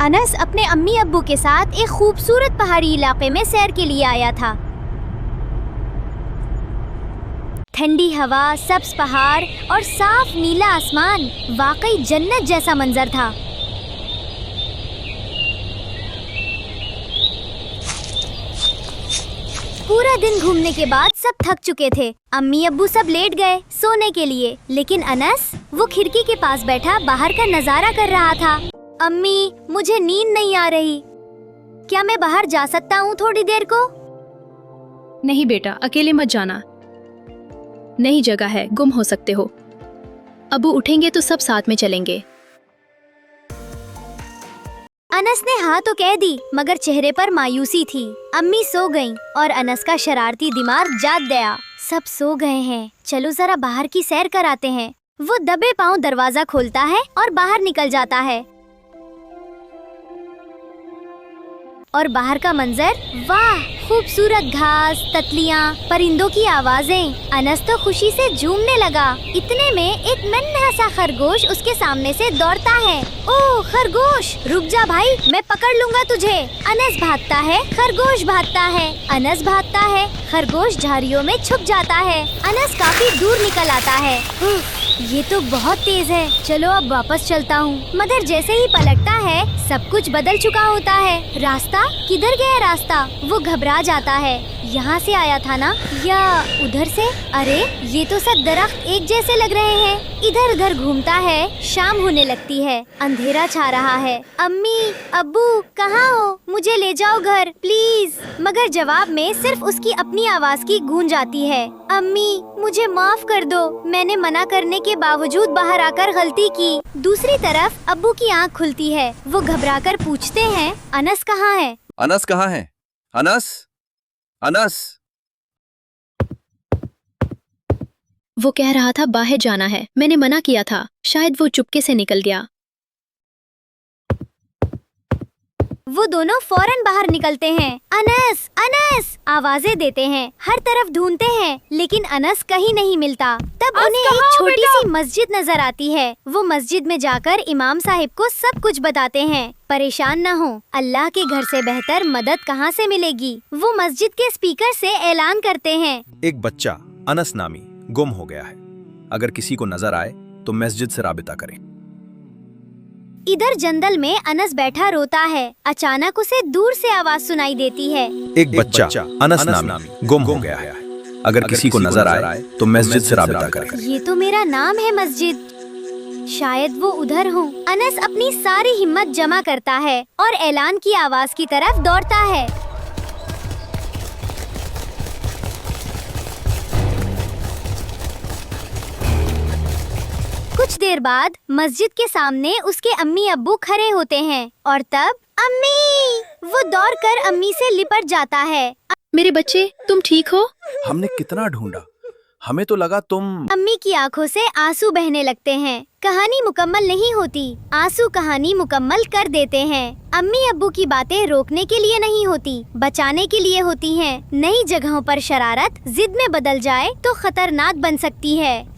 अनस अपने अम्मी अब्बू के साथ एक खूबसूरत पहाड़ी इलाके में सैर के लिए आया था। ठंडी हवा, सब्ज पहाड़ और साफ नीला आसमान वाकई जन्नत जैसा मंजर था। पूरा दिन घूमने के बाद सब थक चुके थे। अम्मी अब्बू सब लेट गए सोने के लिए, लेकिन अनस वो खिड़की के पास बैठा बाहर का नजारा कर रहा था। अम्मी, मुझे नींद नहीं आ रही, क्या मैं बाहर जा सकता हूँ थोड़ी देर को? नहीं बेटा, अकेले मत जाना, नई जगह है, गुम हो सकते हो। अब्बू उठेंगे तो सब साथ में चलेंगे। अनस ने हाँ तो कह दी, मगर चेहरे पर मायूसी थी। अम्मी सो गईं और अनस का शरारती दिमाग जाग गया। सब सो गए हैं, चलो जरा बाहर की सैर कराते हैं। वो दबे पांव दरवाजा खोलता है और बाहर निकल जाता है। और बाहर का मंजर, वाह, खूबसूरत घास, तितलियां, परिंदों की आवाजें। अनस तो खुशी से झूमने लगा। इतने में एक नन्हा सा खरगोश उसके सामने से दौड़ता है। ओह खरगोश, रुक जा भाई, मैं पकड़ लूंगा तुझे। अनस भागता है, खरगोश भागता है, अनस भागता है, खरगोश झाड़ियों में छुप जाता है। अनस काफी दूर निकल आता है। ये तो बहुत तेज है, चलो अब वापस चलता हूँ। मगर जैसे ही पलटता है सब कुछ बदल चुका होता है। रास्ता, किधर गया रास्ता? वो घबरा जाता है। यहाँ से आया था ना, या उधर से? अरे ये तो सब दरख्त एक जैसे लग रहे हैं। इधर उधर घूमता है। शाम होने लगती है, अंधेरा छा रहा है। अम्मी, अब्बू, कहाँ हो? मुझे ले जाओ घर प्लीज। मगर जवाब में सिर्फ उसकी अपनी आवाज की गूंज आती है। अम्मी, मुझे माफ कर दो, मैंने मना करने के बावजूद बाहर आकर गलती की। दूसरी तरफ अब्बू की आंख खुलती है। वो घबराकर पूछते हैं, अनस कहाँ है? अनस कहाँ है? अनस, अनस। वो कह रहा था बाहर जाना है, मैंने मना किया था, शायद वो चुपके से निकल गया। वो दोनों फौरन बाहर निकलते हैं। अनस, अनस आवाजें देते हैं, हर तरफ ढूंढते हैं, लेकिन अनस कहीं नहीं मिलता। तब उन्हें एक छोटी सी मस्जिद नजर आती है। वो मस्जिद में जाकर इमाम साहिब को सब कुछ बताते हैं। परेशान न हो, अल्लाह के घर से बेहतर मदद कहाँ से मिलेगी। वो मस्जिद के स्पीकर से ऐलान करते हैं, एक बच्चा अनस नामी गुम हो गया है। अगर किसी को नजर आए तो मस्जिद से राबिता करें। इधर जंगल में अनस बैठा रोता है। अचानक उसे दूर से आवाज सुनाई देती है, एक बच्चा अनस नामी गुम हो गया है। अगर किसी को नजर आए तो मस्जिद से राबिता करें। ये तो मेरा नाम है मस्जिद, शायद वो उधर हो। अनस अपनी सारी हिम्मत जमा करता है और ऐलान की आवाज की तरफ दौड़ता है। कुछ देर बाद मस्जिद के सामने उसके अम्मी अब्बू खड़े होते हैं और तब अम्मी, वो दौड़कर अम्मी से लिपट जाता है। मेरे बच्चे, तुम ठीक हो? हमने कितना ढूंढा, हमें तो लगा तुम। अम्मी की आंखों से आंसू बहने लगते हैं। कहानी मुकम्मल नहीं होती, आंसू कहानी मुकम्मल कर देते हैं। अम्मी अब्बू की बातें रोकने के लिए नहीं होती, बचाने के लिए होती हैं। नई जगहों पर शरारत जिद में बदल जाए तो खतरनाक बन सकती है।